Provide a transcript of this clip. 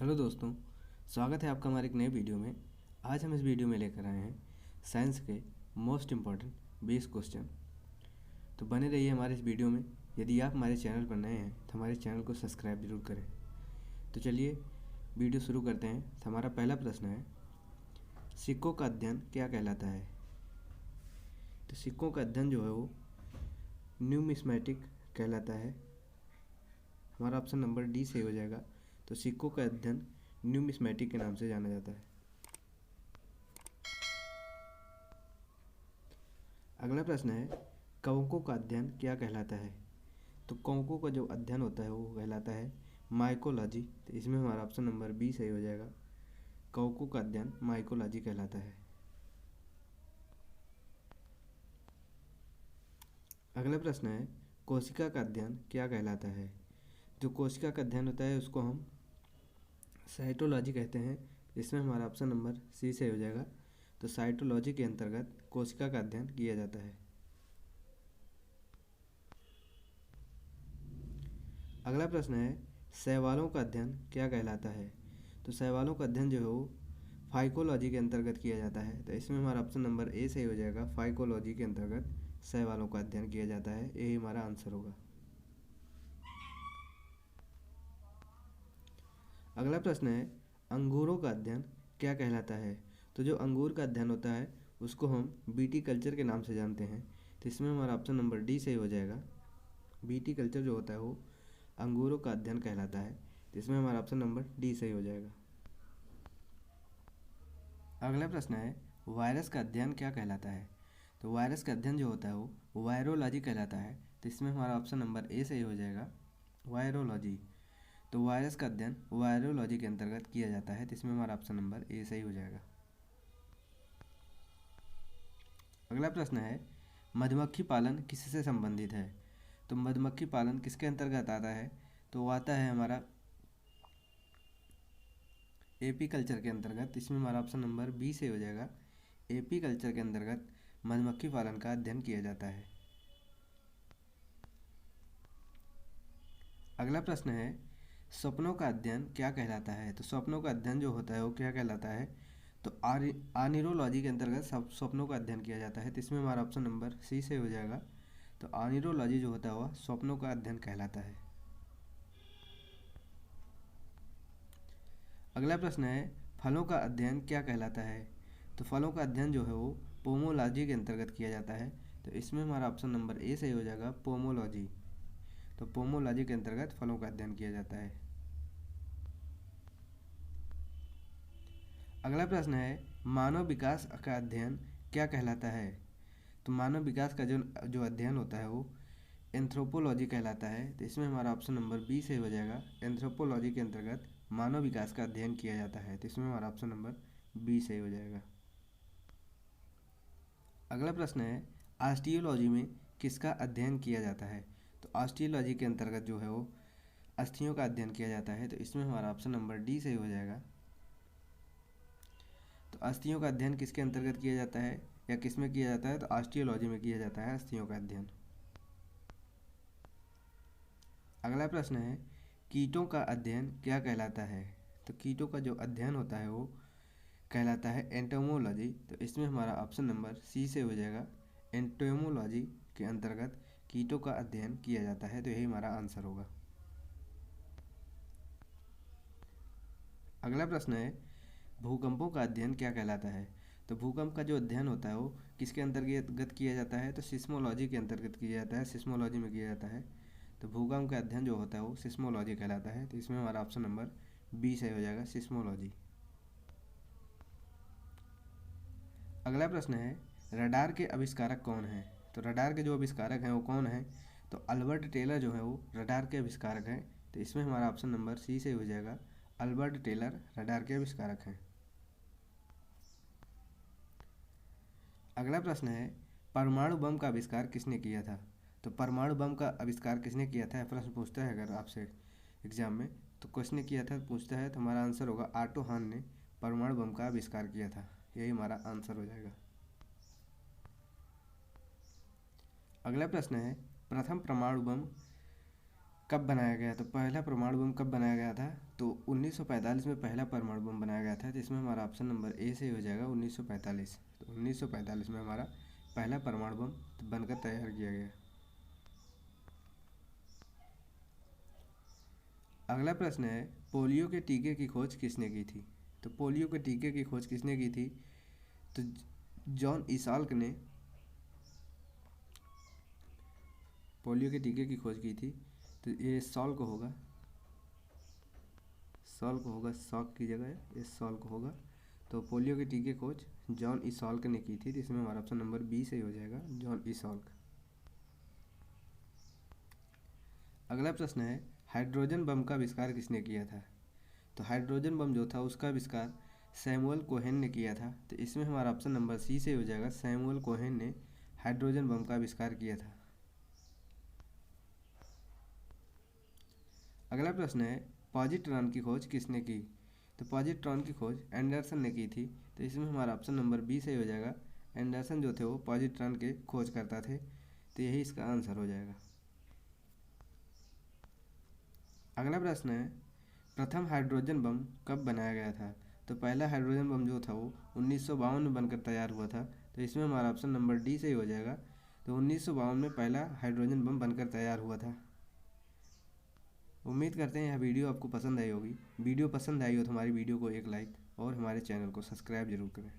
Hello दोस्तों, स्वागत है आपका हमारे एक नए वीडियो में। आज हम इस वीडियो में लेकर आए हैं साइंस के मोस्ट इम्पॉर्टेंट 20 क्वेश्चन। तो बने रहिए हमारे इस वीडियो में। यदि आप हमारे चैनल पर नए हैं तो हमारे चैनल को सब्सक्राइब जरूर करें। तो चलिए वीडियो शुरू करते हैं। तो हमारा पहला प्रश्न है, सिक्कों का अध्ययन क्या कहलाता है? तो सिक्कों का अध्ययन जो है वो न्यूमिस्मेटिक कहलाता है। हमारा ऑप्शन नंबर डी सही हो जाएगा। तो सिक्कों का अध्ययन न्यूमिस्मेटिक के नाम से जाना जाता है। अगला प्रश्न है, कवकों का अध्ययन क्या कहलाता है? तो कवकों का जो अध्ययन होता है वो कहलाता है माइकोलॉजी। तो इसमें हमारा ऑप्शन नंबर बी सही हो जाएगा। कवकों का अध्ययन माइकोलॉजी कहलाता है। अगला प्रश्न है, कोशिका का अध्ययन क्या कहलाता है? जो कोशिका का अध्ययन होता है उसको हम साइटोलॉजी कहते हैं। इसमें हमारा ऑप्शन नंबर सी सही हो जाएगा। तो साइटोलॉजी के अंतर्गत कोशिका का अध्ययन किया जाता है। अगला प्रश्न है, शैवालों का अध्ययन क्या कहलाता है? तो शैवालों का अध्ययन जो है वो फाइकोलॉजी के अंतर्गत किया जाता है। तो इसमें हमारा ऑप्शन नंबर ए सही हो जाएगा। फाइकोलॉजी के अंतर्गत शैवालों का अध्ययन किया जाता है, यही हमारा आंसर होगा। अगला प्रश्न है, अंगूरों का अध्ययन क्या कहलाता है? तो जो अंगूर का अध्ययन होता है उसको हम बीटी कल्चर के नाम से जानते हैं। तो इसमें हमारा ऑप्शन नंबर डी सही हो जाएगा। बीटी कल्चर जो होता है वो अंगूरों का अध्ययन कहलाता है। तो इसमें हमारा ऑप्शन नंबर डी सही हो जाएगा। अगला प्रश्न है, वायरस का अध्ययन क्या कहलाता है? तो वायरस का अध्ययन जो होता है वो वायरोलॉजी कहलाता है। तो इसमें हमारा ऑप्शन नंबर ए सही हो जाएगा, वायरोलॉजी। तो वायरस का अध्ययन वायरोलॉजी के अंतर्गत किया जाता है। तो इसमें हमारा ऑप्शन नंबर ए सही हो जाएगा। अगला प्रश्न है, मधुमक्खी पालन किससे संबंधित है? तो मधुमक्खी पालन किसके अंतर्गत आता है? तो वो आता है हमारा एपी कल्चर के अंतर्गत। इसमें हमारा ऑप्शन नंबर बी से हो जाएगा। एपी कल्चर के अंतर्गत मधुमक्खी पालन का अध्ययन किया जाता है। अगला प्रश्न है, स्वप्नों का अध्ययन क्या कहलाता है? तो स्वप्नों का अध्ययन जो होता है वो क्या कहलाता है? तो आनिरोलॉजी के अंतर्गत सब स्वप्नों का अध्ययन किया जाता है। तो इसमें हमारा ऑप्शन नंबर सी से हो जाएगा। तो आनिरोलॉजी जो होता है वह स्वप्नों का अध्ययन कहलाता है। अगला प्रश्न है, फलों का अध्ययन क्या कहलाता है? तो फलों का अध्ययन जो है वो पोमोलॉजी के अंतर्गत किया जाता है। तो इसमें हमारा ऑप्शन नंबर ए सही हो जाएगा, पोमोलॉजी। तो पोमोलॉजी के अंतर्गत फलों का अध्ययन किया जाता है। अगला प्रश्न है, मानव विकास का अध्ययन क्या कहलाता है? तो मानव विकास का जो जो अध्ययन होता है वो एंथ्रोपोलॉजी कहलाता है। तो इसमें हमारा ऑप्शन नंबर बी सही हो जाएगा। एंथ्रोपोलॉजी के अंतर्गत मानव विकास का अध्ययन किया जाता है। तो इसमें हमारा ऑप्शन नंबर बी सही हो जाएगा। अगला प्रश्न है, ऑस्टियोलॉजी में किसका अध्ययन किया जाता है? तो ऑस्टियोलॉजी के अंतर्गत जो है वो अस्थियों का अध्ययन किया जाता है। तो इसमें हमारा ऑप्शन नंबर डी सही हो जाएगा। तो अस्थियों का अध्ययन किसके अंतर्गत किया जाता है या किस में किया जाता है? तो ऑस्टियोलॉजी में किया जाता है अस्थियों का अध्ययन। अगला प्रश्न है, कीटों का अध्ययन क्या कहलाता है? तो कीटों का जो अध्ययन होता है वो कहलाता है एंटोमोलॉजी। तो इसमें हमारा ऑप्शन नंबर सी से हो जाएगा। एंटोमोलॉजी के अंतर्गत कीटों का अध्ययन किया जाता है। तो यही हमारा आंसर होगा। अगला प्रश्न है, भूकंपों का अध्ययन क्या कहलाता है? तो भूकंप का जो अध्ययन होता है वो किसके अंतर्गत किया जाता है? तो सिस्मोलॉजी के अंतर्गत किया जाता है। सिस्मोलॉजी में किया जाता है। तो भूकंप का अध्ययन जो होता है वो सिस्मोलॉजी कहलाता है। तो इसमें हमारा ऑप्शन नंबर बी सही हो जाएगा, सिस्मोलॉजी। अगला प्रश्न है, रडार के आविष्कारक कौन हैं? तो रडार के जो आविष्कारक हैं वो कौन हैं? तो अल्बर्ट टेलर जो है वो रडार के आविष्कारक हैं। तो इसमें हमारा ऑप्शन नंबर सी से हो जाएगा। अल्बर्ट टेलर रडार के आविष्कारक हैं। अगला प्रश्न है, परमाणु बम का आविष्कार किसने किया था? तो परमाणु बम का आविष्कार किसने किया था, प्रश्न पूछता है अगर आपसे एग्जाम में। तो किसने किया था पूछता है, तो हमारा आंसर होगा ऑटो हान ने परमाणु बम का आविष्कार किया था। यही हमारा आंसर हो जाएगा। अगला प्रश्न है, प्रथम परमाणु बम कब बनाया गया? तो पहला परमाणु बम कब बनाया गया था? तो 1945 में पहला परमाणु बम बनाया गया था, तो इसमें हमारा ऑप्शन नंबर ए से हो जाएगा 1945। तो 1945 में हमारा पहला परमाणु बम बनकर तैयार किया गया। अगला प्रश्न है, पोलियो के टीके की खोज किसने की थी? तो पोलियो के टीके की खोज किसने की थी? तो जॉन ईसाल्क ने पोलियो के टीके की खोज की थी। तो ये सॉल्क होगा, शॉक की जगह ये सॉल्क होगा। तो पोलियो के टीके खोज जॉन ईसाल्क ने की थी, तो इसमें हमारा ऑप्शन नंबर बी से हो जाएगा, जॉन ईसाल्क। अगला प्रश्न है, हाइड्रोजन बम का आविष्कार किसने किया था? तो हाइड्रोजन बम जो था उसका आविष्कार सैमुअल कोहेन ने किया था, तो इसमें हमारा ऑप्शन नंबर सी से हो जाएगा, सैमुअल कोहेन ने हाइड्रोजन बम का आविष्कार किया था। अगला प्रश्न है, पॉजिट्रॉन की खोज किसने की? तो पॉजिट्रॉन की खोज एंडरसन ने की थी, तो इसमें हमारा ऑप्शन नंबर बी से हो जाएगा, एंडरसन जो थे वो पॉजिट्रॉन के खोज करता थे, तो यही इसका आंसर हो जाएगा। अगला प्रश्न है, प्रथम हाइड्रोजन बम कब बनाया गया था? तो पहला हाइड्रोजन बम जो था वो 1952 में बनकर तैयार हुआ था, तो इसमें हमारा ऑप्शन नंबर डी से ही हो जाएगा। तो 1952 में पहला हाइड्रोजन बम बनकर तैयार हुआ था। उम्मीद करते हैं यह वीडियो आपको पसंद आई होगी। वीडियो पसंद आई हो तो हमारी वीडियो को एक लाइक और हमारे चैनल को सब्सक्राइब जरूर करें।